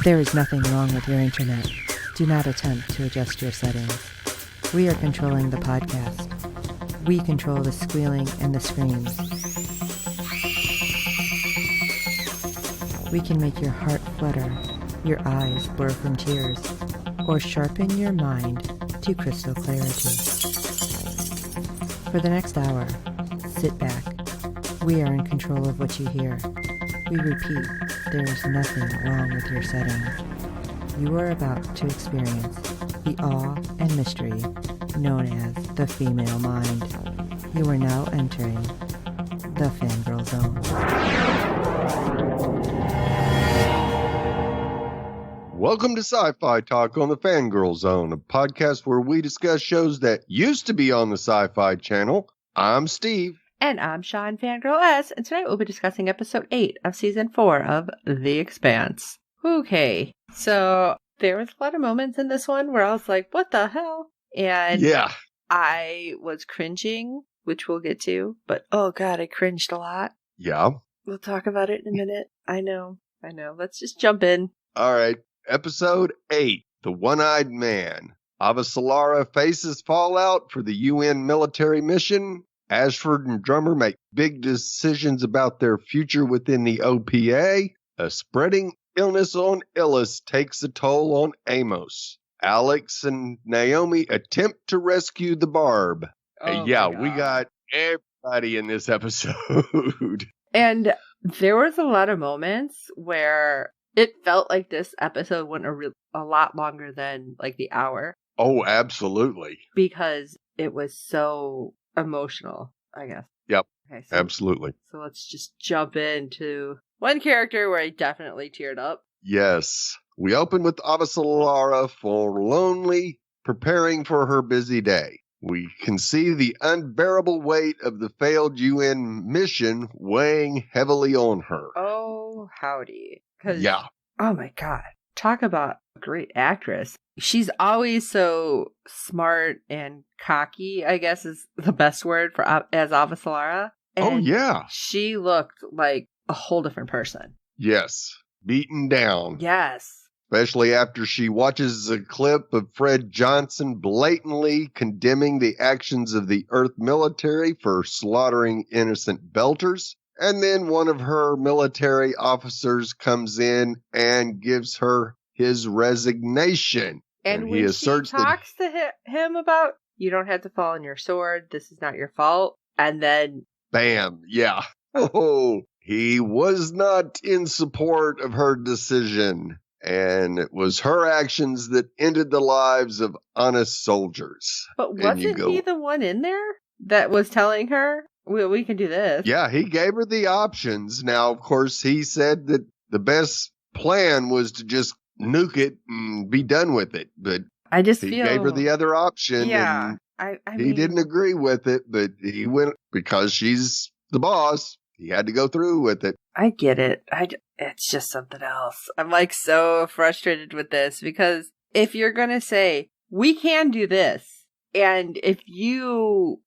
There is nothing wrong with your internet. Do not attempt to adjust your settings. We are controlling the podcast. We control the squealing and the screams. We can make your heart flutter, your eyes blur from tears, or sharpen your mind to crystal clarity. For the next hour, sit back. We are in control of what you hear. We repeat, there is nothing wrong with your settings. You are about to experience the awe and mystery known as the female mind. You are now entering the Fangirl Zone. Welcome to SyFy Talk on the Fangirl Zone, a podcast where we discuss shows that used to be on the SyFy channel. I'm Steve. And I'm Sean Fangirl S, and tonight we'll be discussing episode 8 of season 4 of The Expanse. Okay, so there was a lot of moments in this one where I was like, what the hell? And yeah, I was cringing, which we'll get to, but oh god, I cringed a lot. Yeah. We'll talk about it in a minute. I know. Let's just jump in. All right. Episode 8, The One-Eyed Man. Avasalara faces fallout for the UN military mission. Ashford and Drummer make big decisions about their future within the OPA. A spreading illness on Illis takes a toll on Amos. Alex and Naomi attempt to rescue the Barb. Oh We got everybody in this episode. And there was a lot of moments where it felt like this episode went a lot longer than like the hour. Oh, absolutely. Because it was so emotional, I guess. Yep. Okay, absolutely. So let's just jump into one character where I definitely teared up. Yes. We open with Avasalara forlornly preparing for her busy day. We can see the unbearable weight of the failed UN mission weighing heavily on her. Oh, howdy. Yeah. Oh my god. Talk about a great actress. She's always so smart and cocky, I guess is the best word for as Avasalara. Oh, yeah. She looked like a whole different person. Yes. Beaten down. Yes. Especially after she watches a clip of Fred Johnson blatantly condemning the actions of the Earth military for slaughtering innocent Belters. And then one of her military officers comes in and gives her his resignation. And when he talks to him about, you don't have to fall on your sword, this is not your fault. And then... bam, yeah. Oh, he was not in support of her decision. And it was her actions that ended the lives of honest soldiers. But wasn't he the one in there that was telling her, we can do this? Yeah, he gave her the options. Now, of course, he said that the best plan was to just nuke it and be done with it. But I just he gave her the other option. Yeah. And he didn't agree with it, but he went because she's the boss. He had to go through with it. I get it. It's just something else. I'm like so frustrated with this because if you're going to say, we can do this, and if you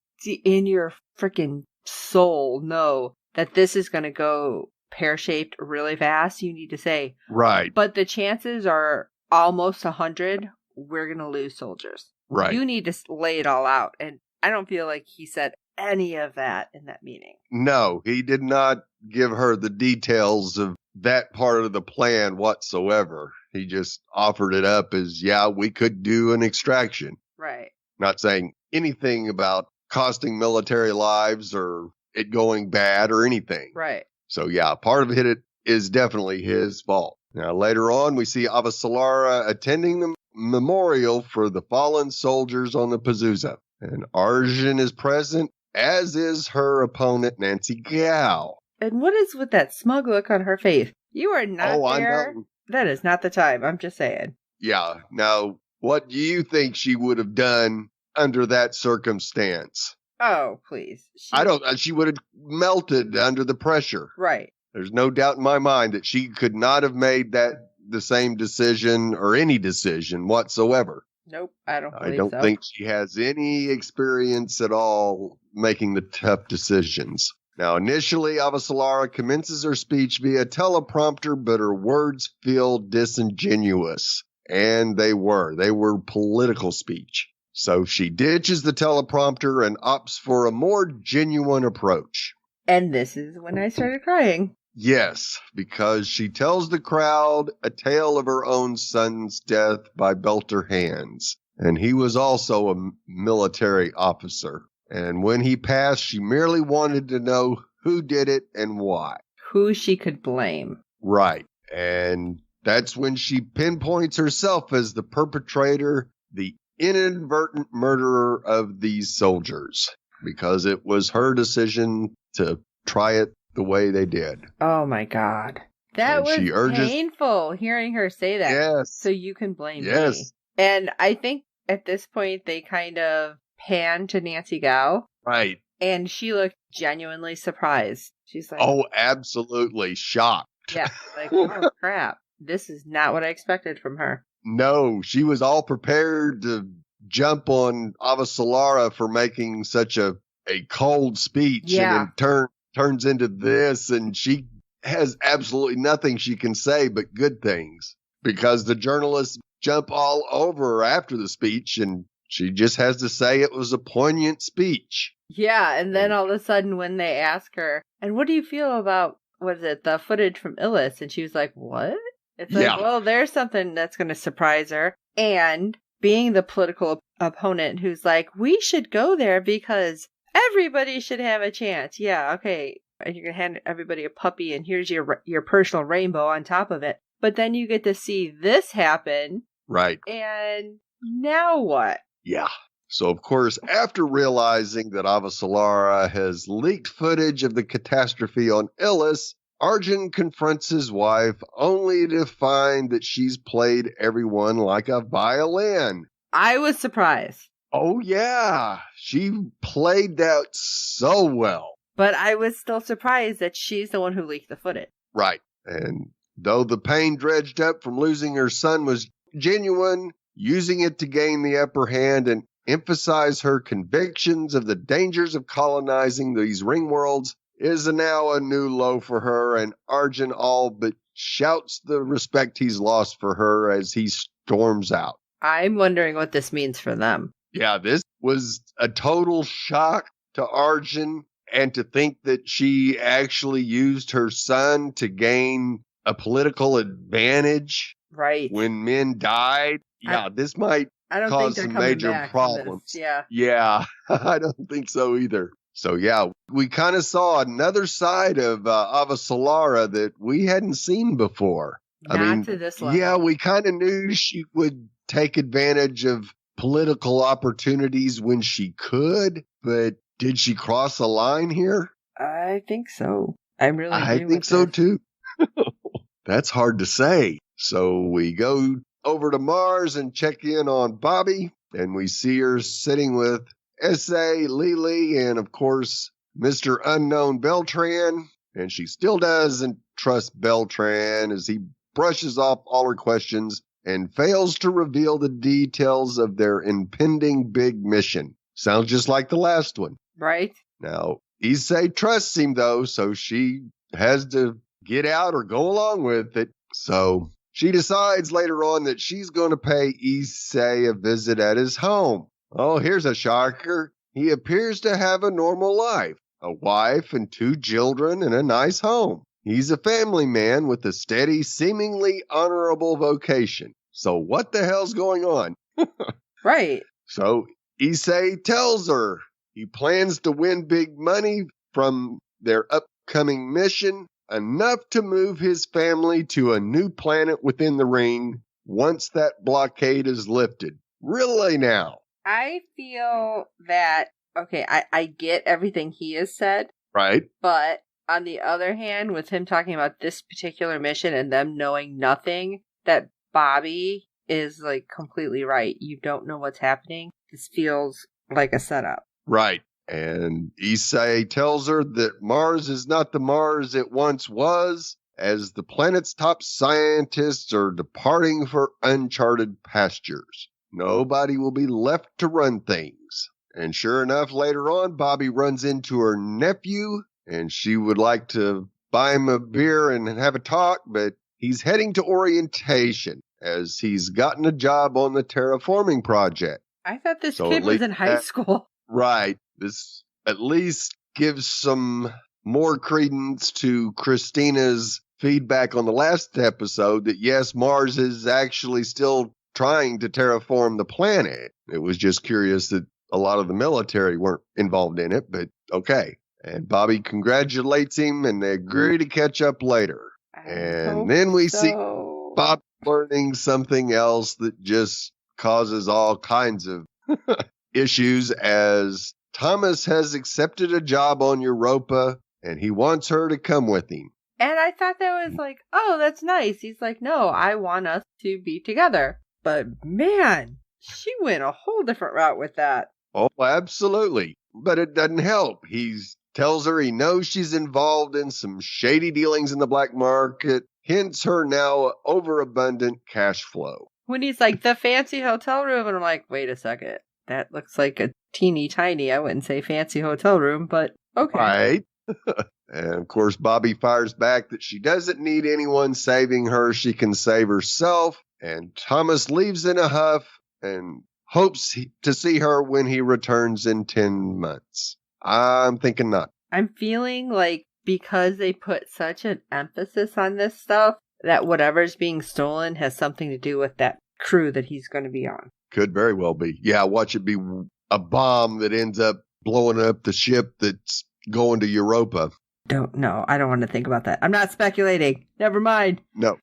in your freaking soul know that this is going to go pear-shaped really fast, you need to say, right. But the chances are almost 100, we're going to lose soldiers. Right. You need to lay it all out. And I don't feel like he said any of that in that meeting. No, he did not give her the details of that part of the plan whatsoever. He just offered it up as, yeah, we could do an extraction. Right. Not saying anything about costing military lives or it going bad or anything. Right. So, yeah, part of it is definitely his fault. Now, later on, we see Avasalara attending the memorial for the fallen soldiers on the Pazuzu. And Arjun is present, as is her opponent, Nancy Gao. And what is with that smug look on her face? You are not there. I know. That is not the time. I'm just saying. Yeah. Now, what do you think she would have done under that circumstance? Oh, please. She would have melted under the pressure. Right. There's no doubt in my mind that she could not have made the same decision or any decision whatsoever. Nope, I don't don't think she has any experience at all making the tough decisions. Now, initially, Avasarala commences her speech via teleprompter, but her words feel disingenuous. And they were. They were political speech. So she ditches the teleprompter and opts for a more genuine approach. And this is when I started crying. Yes, because she tells the crowd a tale of her own son's death by Belter Hands. And he was also a military officer. And when he passed, she merely wanted to know who did it and why. Who she could blame. Right. And that's when she pinpoints herself as the perpetrator, the inadvertent murderer of these soldiers, because it was her decision to try it the way they did. Oh my God. That And was painful hearing her say that. Yes. So you can blame me. Yes. And I think at this point they kind of pan to Nancy Gao. Right. And she looked genuinely surprised. She's like, Oh, absolutely shocked. yeah, like, oh crap. This is not what I expected from her. No, she was all prepared to jump on Avasarala for making such a cold speech. Yeah. And then turns into this, and she has absolutely nothing she can say but good things, because the journalists jump all over her after the speech, and she just has to say it was a poignant speech. Yeah, and then all of a sudden when they ask her, and what do you feel about, the footage from Illis? And she was like, what? It's like, Yeah. well, there's something that's going to surprise her. And being the political opponent who's like, we should go there because everybody should have a chance. Yeah, okay. And you're going to hand everybody a puppy, and here's your personal rainbow on top of it. But then you get to see this happen. Right. And now what? Yeah. So, of course, after realizing that Avasarala has leaked footage of the catastrophe on Illis, Arjun confronts his wife only to find that she's played everyone like a violin. I was surprised. Oh, yeah. She played that so well. But I was still surprised that she's the one who leaked the footage. Right. And though the pain dredged up from losing her son was genuine, using it to gain the upper hand and emphasize her convictions of the dangers of colonizing these ring worlds is now a new low for her, and Arjun all but shouts the respect he's lost for her as he storms out. I'm wondering what this means for them. Yeah, this was a total shock to Arjun, and to think that she actually used her son to gain a political advantage Right. when men died. Yeah, this might I don't cause think they're some coming major back from this. problems. Yeah. Yeah, I don't think so either. So, yeah, we kind of saw another side of Avasarala that we hadn't seen before. Not to this level. Yeah, we kind of knew she would take advantage of political opportunities when she could, but did she cross a line here? I think so. I'm really I think so too. That's hard to say. So we go over to Mars and check in on Bobby, and we see her sitting with S.A., Lily, and of course, Mr. Unknown Beltran. And she still doesn't trust Beltran as he brushes off all her questions and fails to reveal the details of their impending big mission. Sounds just like the last one. Right? Now, Issei trusts him, though, so she has to get out or go along with it. So she decides later on that she's going to pay Issei a visit at his home. Oh, here's a shocker. He appears to have a normal life, a wife and 2 children and a nice home. He's a family man with a steady, seemingly honorable vocation. So what the hell's going on? Right. So Issei tells her he plans to win big money from their upcoming mission, enough to move his family to a new planet within the ring once that blockade is lifted. Really now? I feel that, okay, I get everything he has said, Right? but on the other hand, with him talking about this particular mission and them knowing nothing, that Bobby is like completely right. You don't know what's happening. This feels like a setup. Right. And Issei tells her that Mars is not the Mars it once was, as the planet's top scientists are departing for uncharted pastures. Nobody will be left to run things. And sure enough, later on, Bobby runs into her nephew, and she would like to buy him a beer and have a talk, but he's heading to orientation as he's gotten a job on the terraforming project. I thought this So kid at was least in high school. Right. This at least gives some more credence to Christina's feedback on the last episode that yes, Mars is actually still trying to terraform the planet. It was just curious that a lot of the military weren't involved in it, but okay. And Bobby congratulates him and they agree to catch up later. And then we see Bob learning something else that just causes all kinds of issues as Thomas has accepted a job on Europa and he wants her to come with him. And I thought that was like, oh, that's nice. He's like, no, I want us to be together. But man, she went a whole different route with that. Oh, absolutely. But it doesn't help. He tells her he knows she's involved in some shady dealings in the black market, hence her now overabundant cash flow. When he's like, the fancy hotel room, and I'm like, wait a second. That looks like a teeny tiny, I wouldn't say fancy hotel room, but okay. Right. And of course, Bobby fires back that she doesn't need anyone saving her. She can save herself. And Thomas leaves in a huff and hopes to see her when he returns in 10 months. I'm thinking not. I'm feeling like because they put such an emphasis on this stuff, that whatever's being stolen has something to do with that crew that he's going to be on. Could very well be. Yeah, watch it be a bomb that ends up blowing up the ship that's going to Europa. Don't know. I don't want to think about that. I'm not speculating. Never mind. No.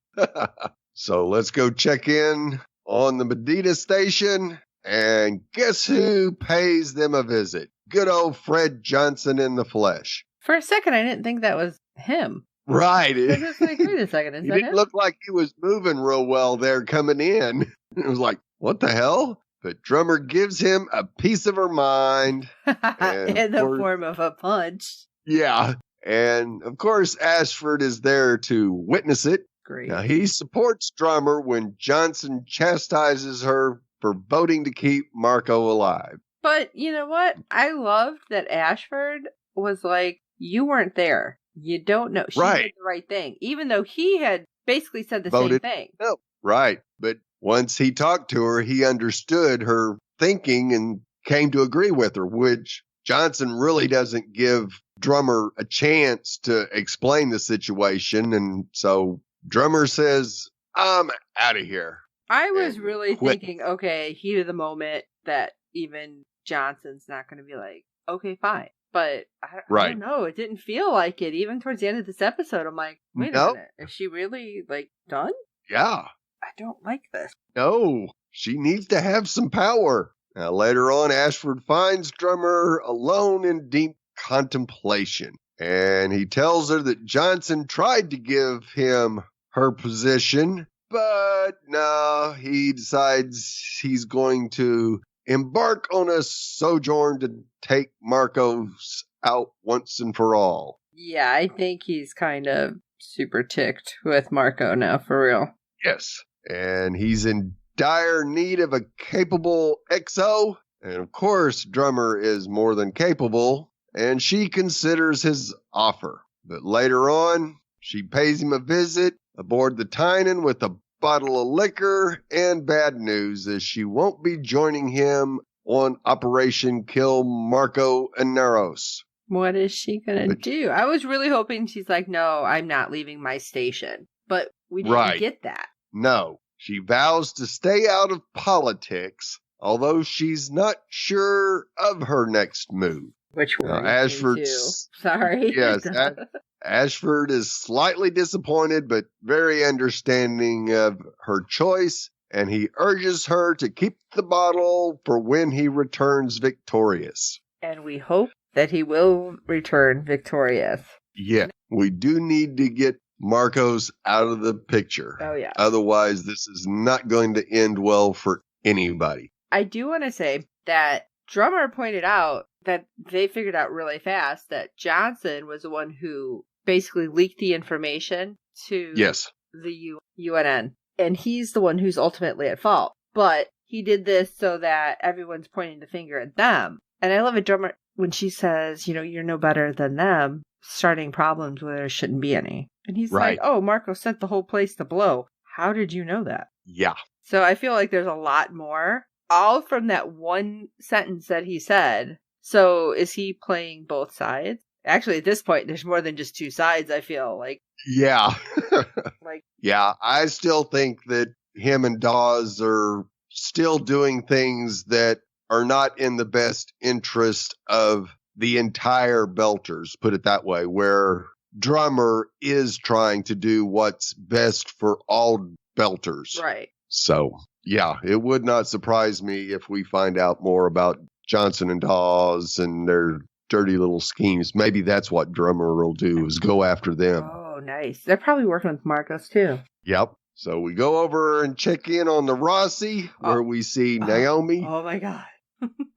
So let's go check in on the Medina station. And guess who pays them a visit? Good old Fred Johnson in the flesh. For a second, I didn't think that was him. Right. I was just like, wait a second. Is He that didn't him? look like he was moving real well there coming in. It was like, what the hell? But Drummer gives him a piece of her mind. In the form of a punch. Yeah. And of course, Ashford is there to witness it. Great. Now, he supports Drummer when Johnson chastises her for voting to keep Marco alive. But you know what? I loved that Ashford was like, you weren't there. You don't know. She did the right thing. Even though he had basically said the same thing. No. Right. But once he talked to her, he understood her thinking and came to agree with her, which Johnson really doesn't give Drummer a chance to explain the situation. And so Drummer says, I'm out of here. I was really thinking, okay, heat of the moment, that even Johnson's not going to be like, okay, fine. But I don't know. It didn't feel like it. Even towards the end of this episode, I'm like, wait a minute. Is she really, like, done? Yeah. I don't like this. No, she needs to have some power. Now, later on, Ashford finds Drummer alone in deep contemplation. And he tells her that Johnson tried to give him her position, but no, he decides he's going to embark on a sojourn to take Marcos out once and for all. Yeah, I think he's kind of super ticked with Marco now, for real. Yes, and he's in dire need of a capable XO. And of course, Drummer is more than capable, and she considers his offer. But later on, she pays him a visit aboard the Tynan with a bottle of liquor and bad news as she won't be joining him on Operation Kill Marco Inaros. What is she going to do? I was really hoping she's like, no, I'm not leaving my station. But we didn't get that. No, she vows to stay out of politics, although she's not sure of her next move. Which one? Ashford's, sorry. Yes, Ashford is slightly disappointed, but very understanding of her choice, and he urges her to keep the bottle for when he returns victorious. And we hope that he will return victorious. Yeah, we do need to get Marcos out of the picture. Oh, yeah. Otherwise, this is not going to end well for anybody. I do want to say that Drummer pointed out that they figured out really fast that Johnson was the one who basically leaked the information to the UNN. And he's the one who's ultimately at fault. But he did this so that everyone's pointing the finger at them. And I love it, Drummer, when she says, you know, you're no better than them. starting problems where there shouldn't be any. And he's Right. like, oh, Marco sent the whole place to blow. How did you know that? Yeah. So I feel like there's a lot more, all from that one sentence that he said. So is he playing both sides? Actually, at this point, there's more than just two sides, I feel like. Yeah. Like, yeah, I still think that him and Dawes are still doing things that are not in the best interest of the entire Belters, put it that way, where Drummer is trying to do what's best for all Belters. right. So, yeah, it would not surprise me if we find out more about Johnson and Dawes and their dirty little schemes. Maybe that's what Drummer will do, is go after them. Oh, nice. They're probably working with Marcos, too. Yep. So we go over and check in on the Rossi, where we see Naomi, Oh, my God.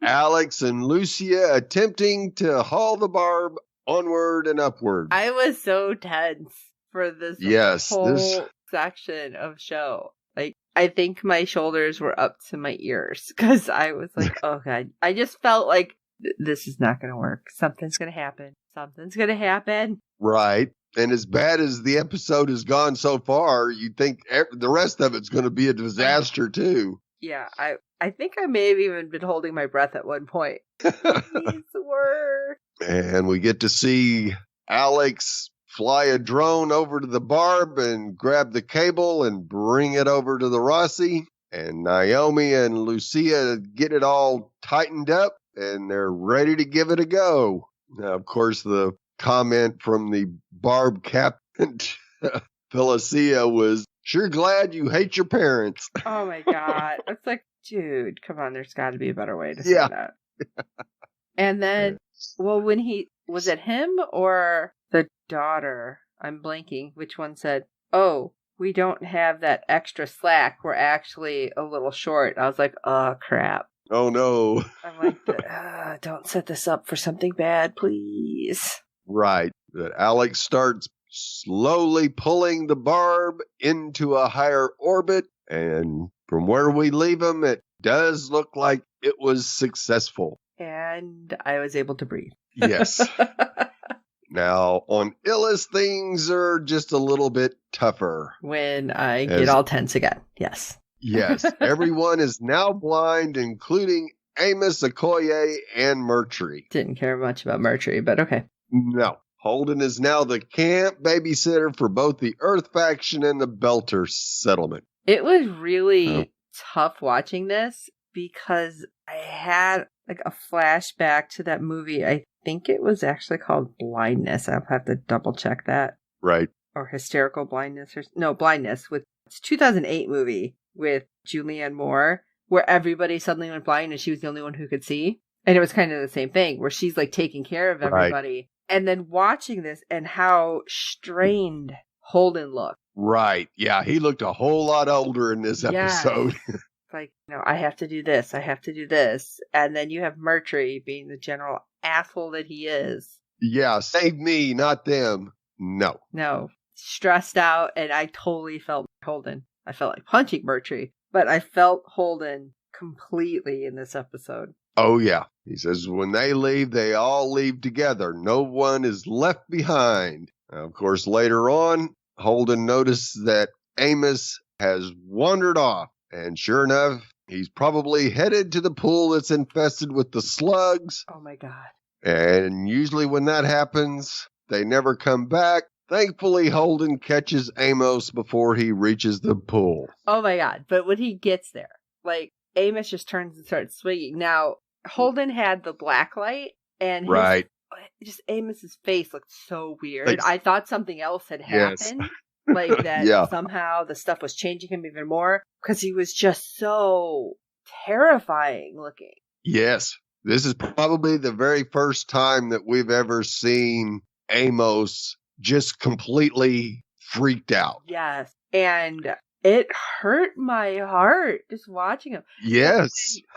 Alex, and Lucia attempting to haul the barb onward and upward. I was so tense for this whole section of show. Like, I think my shoulders were up to my ears because I was like, oh, God. I just felt like this is not going to work. Something's going to happen. Something's going to happen. Right. And as bad as the episode has gone so far, you'd think the rest of it's going to be a disaster, too. Yeah, I think I may have even been holding my breath at one point. Please work. And we get to see Alex fly a drone over to the barb and grab the cable and bring it over to the Rossi. And Naomi and Lucia get it all tightened up, and they're ready to give it a go. Now, of course, the comment from the barb captain, Felicia, was, sure glad you hate your parents. Oh, my God. It's like, dude, come on. There's got to be a better way to say that. And then, well, when was it him or the daughter? I'm blanking. Which one said, oh, we don't have that extra slack. We're actually a little short. I was like, oh, crap. Oh, no. I'm like, don't set this up for something bad, please. Right. But Alex starts slowly pulling the barb into a higher orbit. And from where we leave him, it does look like it was successful. And I was able to breathe. Yes. Now, on Illis, things are just a little bit tougher. When I get all tense again. Yes. Yes. Everyone is now blind, including Amos, Okoye, and Mercury. Didn't care much about Mercury, but okay. No. Holden is now the camp babysitter for both the Earth faction and the Belter settlement. It was really tough watching this because I had like a flashback to that movie. I think it was actually called Blindness. I'll have to double check that. Right. Or Hysterical Blindness. Blindness. It's a 2008 movie with Julianne Moore where everybody suddenly went blind and she was the only one who could see. And it was kind of the same thing where she's like taking care of everybody. Right. And then watching this and how strained Holden looked. Right. Yeah, he looked a whole lot older in this episode. Like, I have to do this. I have to do this. And then you have Mercury being the general asshole that he is. Yeah, save me, not them. No. Stressed out, and I totally felt Holden. I felt like punching Mercury, but I felt Holden completely in this episode. Oh, yeah. He says when they leave, they all leave together. No one is left behind. Now, of course, later on, Holden noticed that Amos has wandered off. And sure enough, he's probably headed to the pool that's infested with the slugs. Oh, my God. And usually when that happens, they never come back. Thankfully, Holden catches Amos before he reaches the pool. Oh, my God. But when he gets there, like, Amos just turns and starts swinging. Now, Holden had the black light, and just Amos's face looked so weird. Like, I thought something else had happened. Yes. Like that somehow the stuff was changing him even more because he was just so terrifying looking. Yes. This is probably the very first time that we've ever seen Amos just completely freaked out. Yes. And it hurt my heart just watching him. Yes.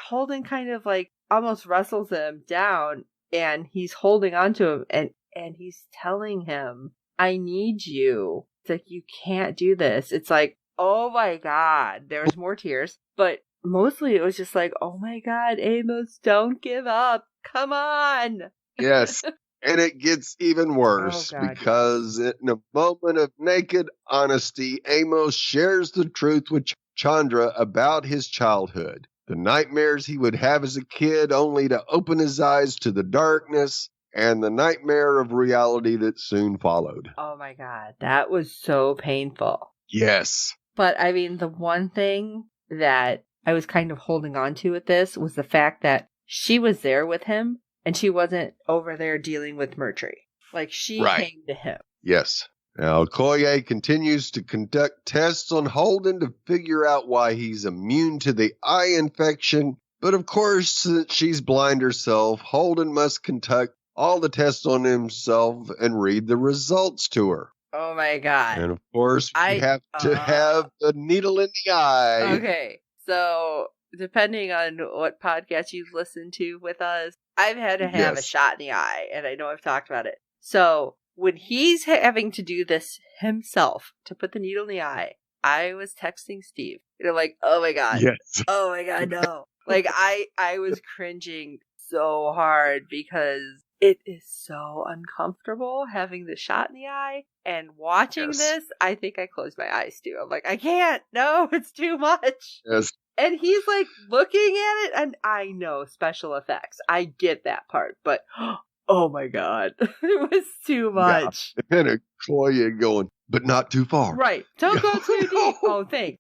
Holden kind of like almost wrestles him down and he's holding onto him and he's telling him, I need you. It's like, you can't do this. It's like, oh my God. There was more tears, but mostly it was just like, oh my God, Amos, don't give up. Come on. Yes. And it gets even worse Oh, God, because in a moment of naked honesty, Amos shares the truth with Chandra about his childhood, the nightmares he would have as a kid only to open his eyes to the darkness, and the nightmare of reality that soon followed. Oh my God, that was so painful. Yes. But I mean, the one thing that I was kind of holding on to with this was the fact that she was there with him and she wasn't over there dealing with Murtry. Like, she came to him. Yes. Now, Okoye continues to conduct tests on Holden to figure out why he's immune to the eye infection. But of course, since she's blind herself, Holden must conduct all the tests on himself and read the results to her. Oh my God. And of course, we have to have the needle in the eye. Okay. So, depending on what podcast you've listened to with us, I've had to have a shot in the eye, and I know I've talked about it. So, when he's having to do this himself to put the needle in the eye, I was texting Steve. And I'm like, oh my God. Yes. Oh my God, no. Like, I was cringing so hard because it is so uncomfortable having the shot in the eye. And watching this, I think I closed my eyes too. I'm like, I can't. No, it's too much. Yes. And he's like looking at it, and I know special effects. I get that part, but oh my God, it was too much. Yeah. And Okoye going, but not too far. Right. Don't go too deep. Oh, thanks.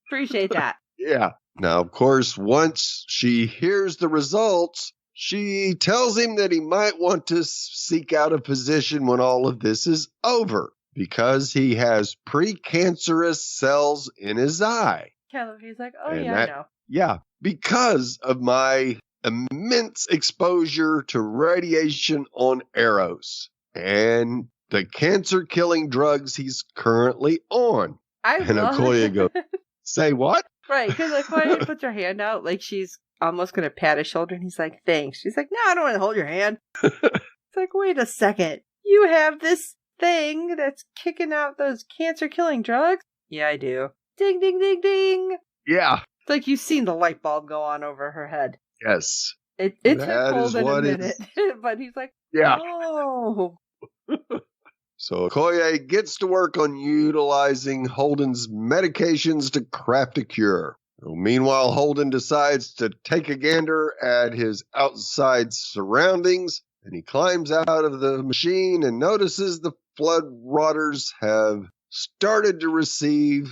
Appreciate that. Yeah. Now, of course, once she hears the results, she tells him that he might want to seek out a physician when all of this is over because he has precancerous cells in his eye. He's like, oh, and I know. Yeah, because of my immense exposure to radiation on Eros and the cancer-killing drugs he's currently on. And Okoye goes, say what? Right, because Okoye puts her hand out like she's almost going to pat his shoulder, and he's like, thanks. She's like, no, I don't want to hold your hand. It's like, wait a second. You have this thing that's kicking out those cancer-killing drugs? Yeah, I do. Ding, ding, ding, ding. Yeah. It's like you've seen the light bulb go on over her head. Yes. It took Holden a minute, but he's like, oh. So Okoye gets to work on utilizing Holden's medications to craft a cure. Meanwhile, Holden decides to take a gander at his outside surroundings, and he climbs out of the machine and notices the flood waters have started to receive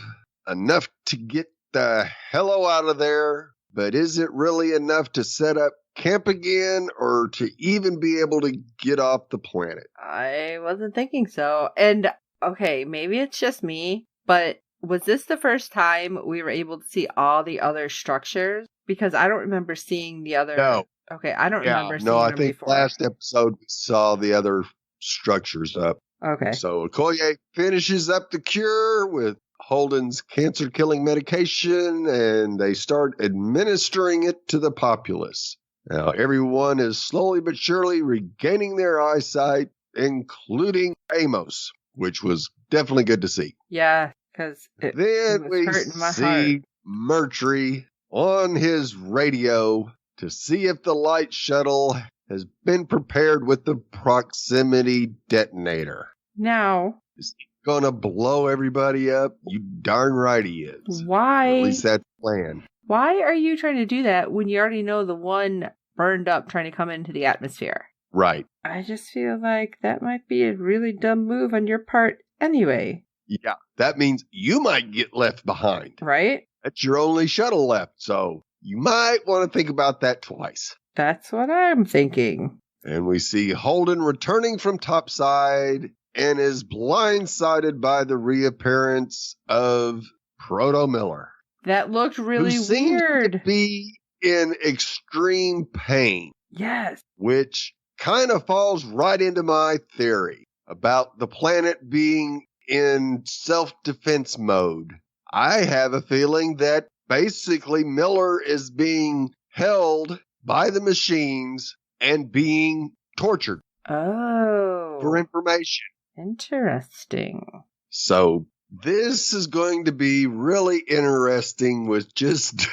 enough to get the hello out of there. But is it really enough to set up camp again or to even be able to get off the planet? I wasn't thinking so. And, okay, maybe it's just me, but was this the first time we were able to see all the other structures? Because I don't remember seeing the other. No. Okay, I don't remember seeing them before. No, I think last episode we saw the other structures up. Okay. So Okoye finishes up the cure with Holden's cancer-killing medication, and they start administering it to the populace. Now, everyone is slowly but surely regaining their eyesight, including Amos, which was definitely good to see. Yeah, because then we see Murtry on his radio to see if the light shuttle has been prepared with the proximity detonator. Now, is he gonna blow everybody up? You darn right he is. Why? Or at least that's the plan. Why are you trying to do that when you already know the one burned up trying to come into the atmosphere? Right. I just feel like that might be a really dumb move on your part anyway. Yeah, that means you might get left behind. Right? That's your only shuttle left, so you might want to think about that twice. That's what I'm thinking. And we see Holden returning from topside and is blindsided by the reappearance of Proto Miller. That looked really who seems weird. To be in extreme pain. Yes. Which kind of falls right into my theory about the planet being in self-defense mode. I have a feeling that basically Miller is being held by the machines and being tortured. Oh. For information. Interesting. So this is going to be really interesting with just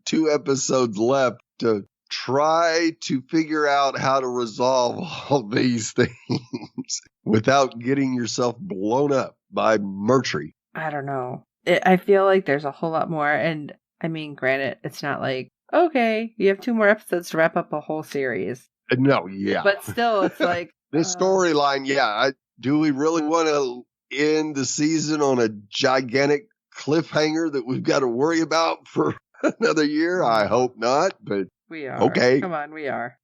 2 episodes left to try to figure out how to resolve all these things without getting yourself blown up by Mercury. I don't know. I feel like there's a whole lot more. And I mean, granted, it's not like, okay, you have 2 more episodes to wrap up a whole series. No, yeah. But still, it's like... This storyline, do we really want to end the season on a gigantic cliffhanger that we've got to worry about for another year? I hope not, but we are. Okay. Come on, we are.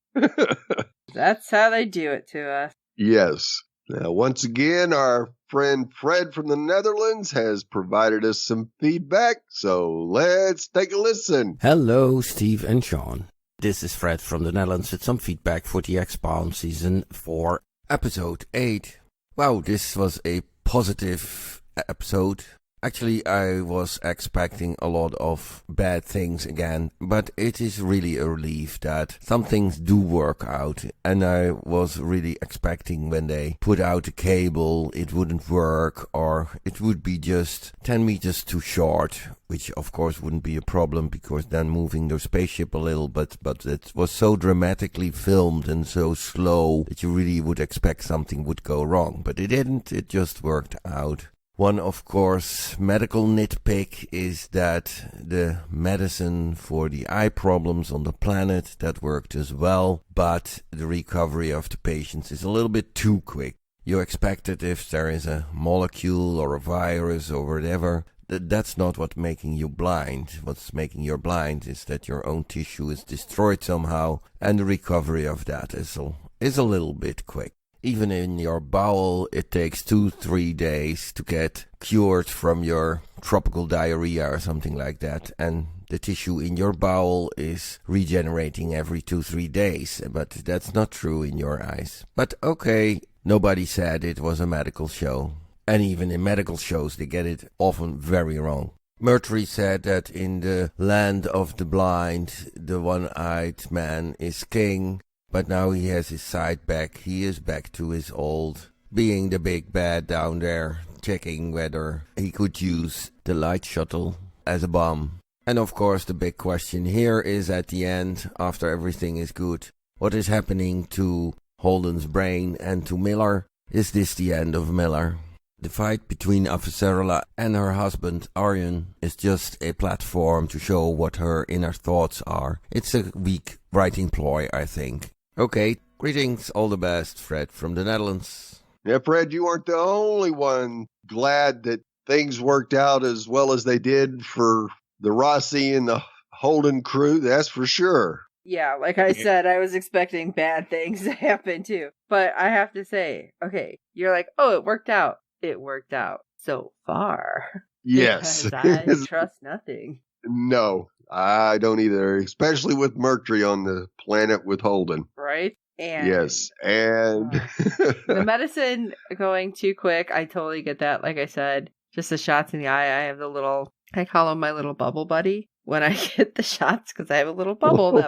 That's how they do it to us. Yes. Now, once again, our friend Fred from the Netherlands has provided us some feedback, so let's take a listen. Hello, Steve and Sean. This is Fred from the Netherlands with some feedback for the Expanse Season 4, Episode 8. Wow, this was a positive episode. Actually, I was expecting a lot of bad things again, but it is really a relief that some things do work out. And I was really expecting when they put out the cable, it wouldn't work, or it would be just 10 meters too short, which of course wouldn't be a problem because then moving the spaceship a little, but it was so dramatically filmed and so slow that you really would expect something would go wrong. But it didn't, it just worked out. One, of course, medical nitpick is that the medicine for the eye problems on the planet, that worked as well, but the recovery of the patients is a little bit too quick. You expect it if there is a molecule or a virus or whatever. That's not what's making you blind. What's making you blind is that your own tissue is destroyed somehow, and the recovery of that is a little bit quick. Even in your bowel, it takes 2-3 days to get cured from your tropical diarrhea or something like that. And the tissue in your bowel is regenerating every 2-3 days. But that's not true in your eyes. But okay, nobody said it was a medical show. And even in medical shows, they get it often very wrong. Mercury said that in the land of the blind, the one-eyed man is king. But now he has his sight back. He is back to his old, being the big bad down there, checking whether he could use the light shuttle as a bomb. And of course the big question here is at the end, after everything is good, what is happening to Holden's brain and to Miller? Is this the end of Miller? The fight between Avasarala and her husband Aryan is just a platform to show what her inner thoughts are. It's a weak writing ploy, I think. Okay, greetings, all the best, Fred from the Netherlands. Yeah, Fred, you weren't the only one glad that things worked out as well as they did for the Rossi and the Holden crew, that's for sure. Yeah, like I said, I was expecting bad things to happen too. But I have to say, okay, you're like, oh, it worked out. It worked out so far. Yes. Because I trust nothing. No, I don't either, especially with Mercury on the planet with Holden. Right? And yes, and the medicine going too quick, I totally get that. Like I said, just the shots in the eye. I have the little, I call him my little bubble buddy when I get the shots because I have a little bubble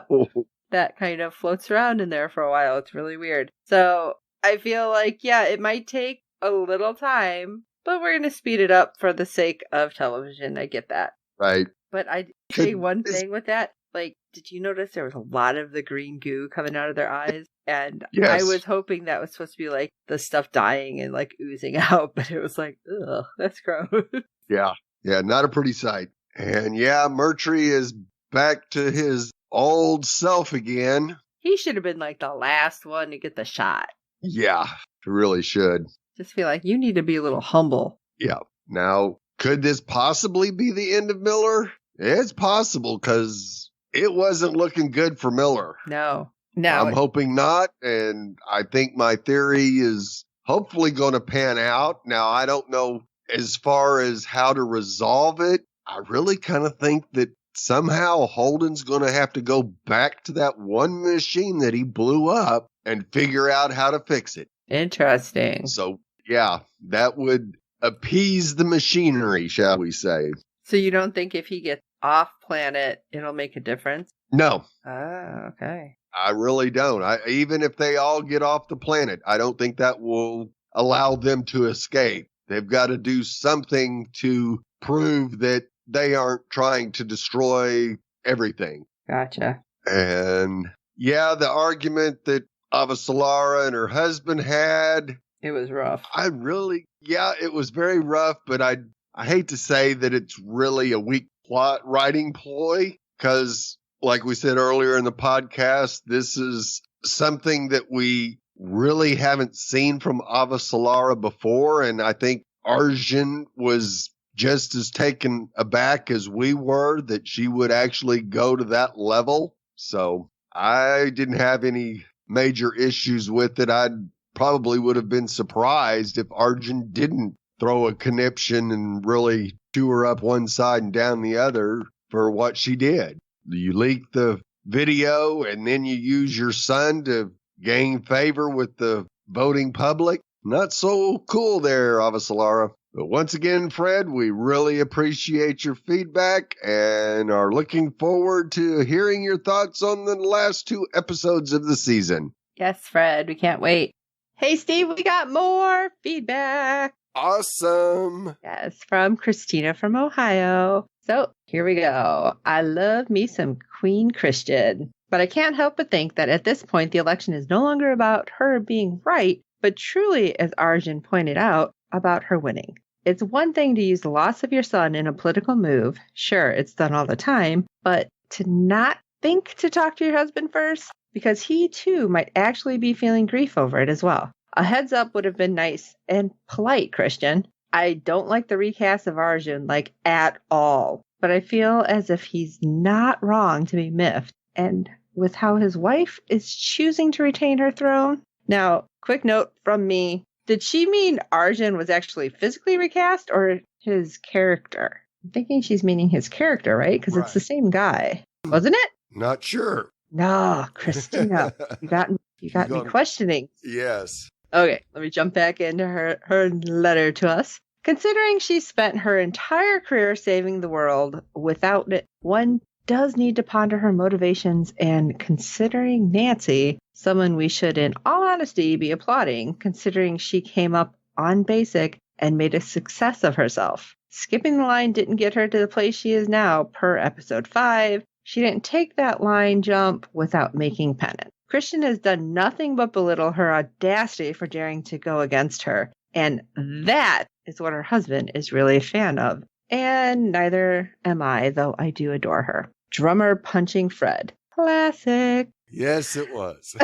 that kind of floats around in there for a while. It's really weird. So I feel like, yeah, it might take a little time, but we're going to speed it up for the sake of television. I get that. Right. But I say one thing with that. Like, did you notice there was a lot of the green goo coming out of their eyes? And yes. I was hoping that was supposed to be like the stuff dying and like oozing out, but it was like, ugh, that's gross. Yeah, not a pretty sight. And yeah, Mercury is back to his old self again. He should have been like the last one to get the shot. Yeah, really should. Just feel like you need to be a little humble. Yeah. Now, could this possibly be the end of Miller? It's possible because it wasn't looking good for Miller. No. I'm hoping not, and I think my theory is hopefully going to pan out. Now, I don't know as far as how to resolve it. I really kind of think that somehow Holden's going to have to go back to that one machine that he blew up and figure out how to fix it. Interesting. So, yeah, that would appease the machinery, shall we say. So you don't think if he gets off planet, it'll make a difference? No. Oh, okay. I really don't. Even if they all get off the planet, I don't think that will allow them to escape. They've got to do something to prove that they aren't trying to destroy everything. Gotcha. And yeah, the argument that Avasarala and her husband had, It was rough. it was very rough, but I hate to say that it's really a weak plot writing ploy because, like we said earlier in the podcast, this is something that we really haven't seen from Avasarala before. And I think Arjun was just as taken aback as we were that she would actually go to that level. So I didn't have any major issues with it. I probably would have been surprised if Arjun didn't throw a conniption and really chew her up one side and down the other for what she did. You leak the video and then you use your son to gain favor with the voting public. Not so cool there, Avasarala. But once again, Fred, we really appreciate your feedback and are looking forward to hearing your thoughts on the last 2 episodes of the season. Yes, Fred, we can't wait. Hey, Steve, we got more feedback. Awesome. Yes, from Christina from Ohio. So here we go. I love me some Queen Christian, but I can't help but think that at this point, the election is no longer about her being right, but truly, as Arjun pointed out, about her winning. It's one thing to use the loss of your son in a political move. Sure, it's done all the time, but to not think to talk to your husband first, because he too might actually be feeling grief over it as well. A heads up would have been nice and polite, Christian. I don't like the recast of Arjun, like, at all, but I feel as if he's not wrong to be miffed, and with how his wife is choosing to retain her throne. Now, quick note from me. Did she mean Arjun was actually physically recast or his character? I'm thinking she's meaning his character, right? Because it's the same guy. Wasn't it? Not sure. No, Christina, you got me questioning. Yes. Okay, let me jump back into her letter to us. Considering she spent her entire career saving the world without it, one does need to ponder her motivations, and considering Nancy, someone we should in all honesty be applauding, considering she came up on basic and made a success of herself. Skipping the line didn't get her to the place she is now per episode 5. She didn't take that line jump without making penance. Christian has done nothing but belittle her audacity for daring to go against her, and that is what her husband is really a fan of. And neither am I, though I do adore her. Drummer punching Fred. Classic. Yes, it was.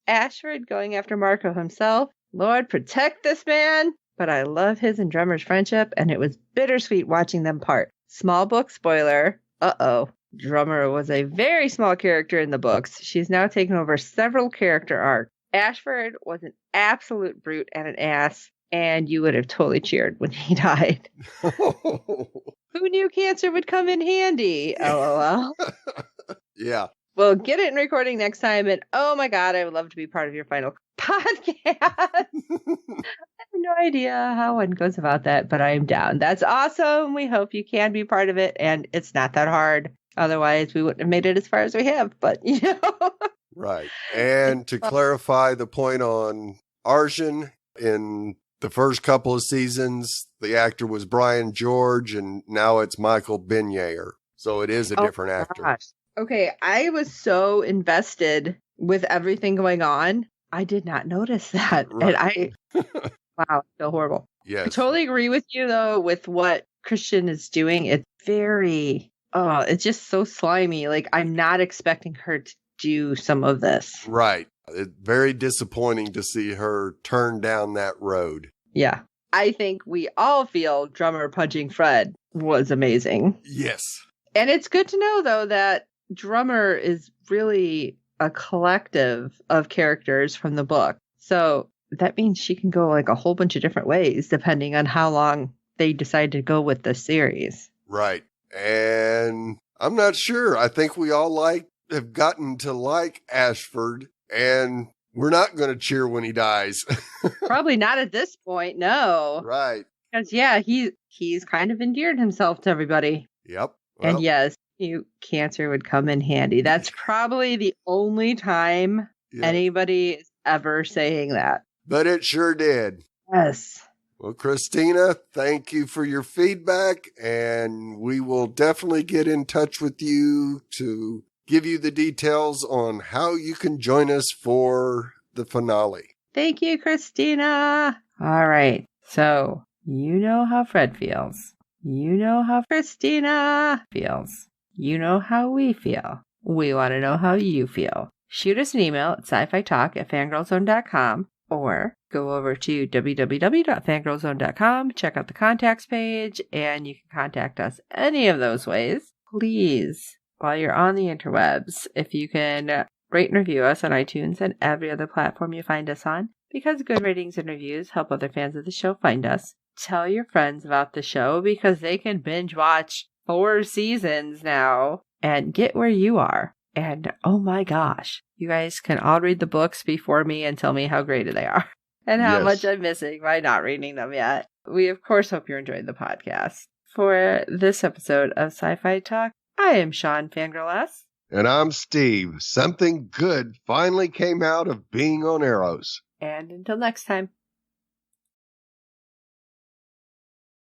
Ashford going after Marco himself. Lord, protect this man. But I love his and Drummer's friendship, and it was bittersweet watching them part. Small book spoiler. Uh-oh. Drummer was a very small character in the books. She's now taken over several character arcs. Ashford was an absolute brute and an ass, and you would have totally cheered when he died. Who knew cancer would come in handy? LOL. Yeah. Well, get it in recording next time, and oh my god, I would love to be part of your final podcast. I have no idea how one goes about that, but I am down. That's awesome. We hope you can be part of it, and it's not that hard. Otherwise, we wouldn't have made it as far as we have, but you know. Right. And to clarify the point on Arjun, in the first couple of seasons, the actor was Brian George, and now it's Michael Benyaer. So it is a different actor. Gosh. Okay, I was so invested with everything going on, I did not notice that. Right. And wow, I feel horrible. Yes. I totally agree with you, though, with what Christian is doing. It's very, it's just so slimy. Like, I'm not expecting her to do some of this. Right. It's very disappointing to see her turn down that road. Yeah. I think we all feel Drummer punching Fred was amazing. Yes. And it's good to know, though, that Drummer is really a collective of characters from the book. So that means she can go like a whole bunch of different ways, depending on how long they decide to go with the series. Right. And I'm not sure. I think we all have gotten to like Ashford, and we're not going to cheer when he dies. Probably not at this point, no. Right. Because, yeah, he's kind of endeared himself to everybody. Yep. Well, and yes, cancer would come in handy. That's probably the only time anybody is ever saying that. But it sure did. Yes. Well, Christina, thank you for your feedback, and we will definitely get in touch with you to give you the details on how you can join us for the finale. Thank you, Christina. All right. So, you know how Fred feels. You know how Christina feels. You know how we feel. We want to know how you feel. Shoot us an email at sci-fi talk@fangirlzone.com or go over to www.fangirlzone.com, check out the contacts page, and you can contact us any of those ways. Please, while you're on the interwebs, if you can rate and review us on iTunes and every other platform you find us on, because good ratings and reviews help other fans of the show find us. Tell your friends about the show because they can binge watch 4 seasons now and get where you are. And oh my gosh, you guys can all read the books before me and tell me how great they are and how much I'm missing by not reading them yet. We, of course, hope you're enjoying the podcast. For this episode of Sci-Fi Talk, I am Sean Fangirl S. And I'm Steve. Something good finally came out of being on Arrows. And until next time.